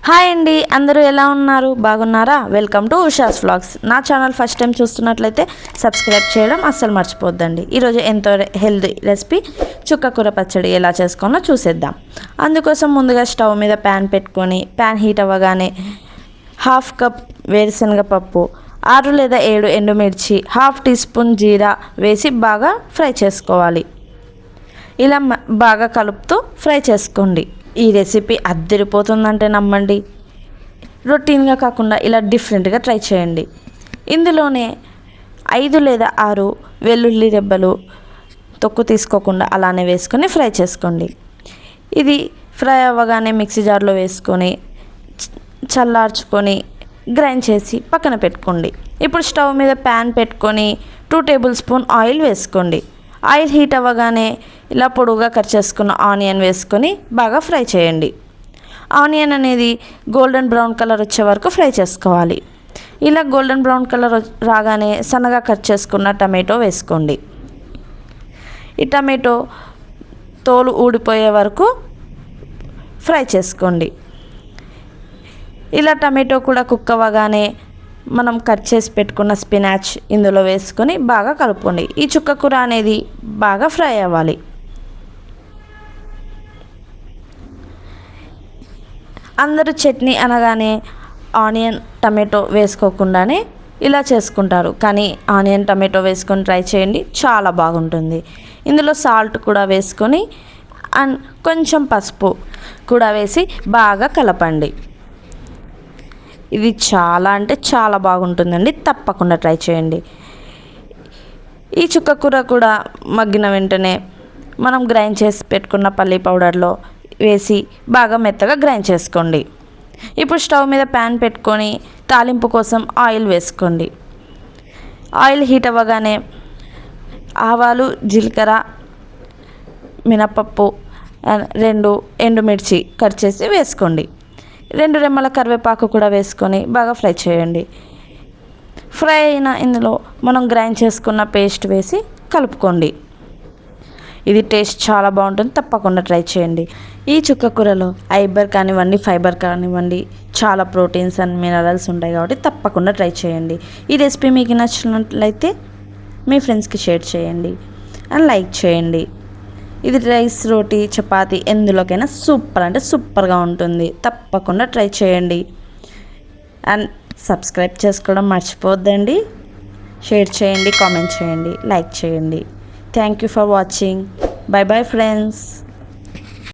Hi అండి, అందరూ ఎలా ఉన్నారు? బాగున్నారా? Welcome to Usha's vlogs. నా ఛానల్ ఫస్ట్ టైం చూస్తున్నట్లయితే సబ్స్క్రైబ్ చేయడం అస్సలు మర్చిపోద్దండి. ఈరోజు ఎంతో హెల్తీ రెసిపీ చుక్కకూర పచ్చడి ఎలా చేసుకోవాలో చూసేద్దాం. అందుకోసం ముందుగా స్టవ్ మీద ప్యాన్ పెట్టుకొని ప్యాన్ హీట్ అవ్వగానే హాఫ్ కప్ వేరుశనగ పప్పు, 6 లేదా 7 ఎండుమిర్చి, హాఫ్ టీ స్పూన్ జీరా వేసి బాగా ఫ్రై చేసుకోవాలి. ఇలా బాగా కలుపుతూ ఫ్రై చేసుకోండి. ఈ రెసిపీ అద్దరిపోతుందంటే నమ్మండి. రొటీన్గా కాకుండా ఇలా డిఫరెంట్గా ట్రై చేయండి. ఇందులోనే 5 లేదా 6 వెల్లుల్లి రెబ్బలు తొక్కు తీసుకోకుండా అలానే వేసుకొని ఫ్రై చేసుకోండి. ఇది ఫ్రై అవ్వగానే మిక్సీ జార్లో వేసుకొని చల్లార్చుకొని గ్రైండ్ చేసి పక్కన పెట్టుకోండి. ఇప్పుడు స్టవ్ మీద ప్యాన్ పెట్టుకొని 2 టేబుల్ స్పూన్ ఆయిల్ వేసుకోండి. ఆయిల్ హీట్ అవ్వగానే ఇలా పొడుగుగా కట్ చేసుకున్న ఆనియన్ వేసుకొని బాగా ఫ్రై చేయండి. ఆనియన్ అనేది గోల్డెన్ బ్రౌన్ కలర్ వచ్చే వరకు ఫ్రై చేసుకోవాలి. ఇలా గోల్డెన్ బ్రౌన్ కలర్ రాగానే సన్నగా కట్ చేసుకున్న టమాటో వేసుకోండి. ఈ టమాటో తోలు ఊడిపోయే వరకు ఫ్రై చేసుకోండి. ఇలా టమాటో కూడా కుక్ అవ్వగానే మనం కట్ చేసి పెట్టుకున్న స్పినాచ్ ఇందులో వేసుకొని బాగా కలుపుకోండి. ఈ చుక్కకూర అనేది బాగా ఫ్రై అవ్వాలి. అందరూ చట్నీ అనగానే ఆనియన్ టమాటో వేసుకోకుండానే ఇలా చేసుకుంటారు, కానీ ఆనియన్ టమాటో వేసుకొని ట్రై చేయండి, చాలా బాగుంటుంది. ఇందులో సాల్ట్ కూడా వేసుకొని అండ్ కొంచెం పసుపు కూడా వేసి బాగా కలపండి. ఇది చాలా అంటే చాలా బాగుంటుందండి, తప్పకుండా ట్రై చేయండి. ఈ చుక్కకూర కూడా మగ్గిన వెంటనే మనం గ్రైండ్ చేసి పెట్టుకున్న పల్లీ పౌడర్లో వేసి బాగా మెత్తగా గ్రైండ్ చేసుకోండి. ఇప్పుడు స్టవ్ మీద ప్యాన్ పెట్టుకొని తాలింపు కోసం ఆయిల్ వేసుకోండి. ఆయిల్ హీట్ అవ్వగానే ఆవాలు, జీలకర్ర, మినపప్పు, 2 ఎండుమిర్చి కట్ చేసి వేసుకోండి. 2 రెమ్మల కరివేపాకు కూడా వేసుకొని బాగా ఫ్రై చేయండి. ఫ్రై అయిన ఇందులో మనం గ్రైండ్ చేసుకున్న పేస్ట్ వేసి కలుపుకోండి. ఇది టేస్ట్ చాలా బాగుంటుంది, తప్పకుండా ట్రై చేయండి. ఈ చుక్కకూరలో ఐబర్ కానివ్వండి, ఫైబర్ కానివ్వండి, చాలా ప్రోటీన్స్ అండ్ మినరల్స్ ఉంటాయి కాబట్టి తప్పకుండా ట్రై చేయండి. ఈ రెసిపీ మీకు నచ్చినట్లయితే మీ ఫ్రెండ్స్కి షేర్ చేయండి అండ్ లైక్ చేయండి. ఇది రైస్, రోటీ, చపాతీ ఎందులోకైనా సూపర్ అంటే సూపర్గా ఉంటుంది. తప్పకుండా ట్రై చేయండి అండ్ సబ్స్క్రైబ్ చేసుకోవడం మర్చిపోద్దండి. షేర్ చేయండి, కామెంట్ చేయండి, లైక్ చేయండి. Thank you for watching. By bye friends.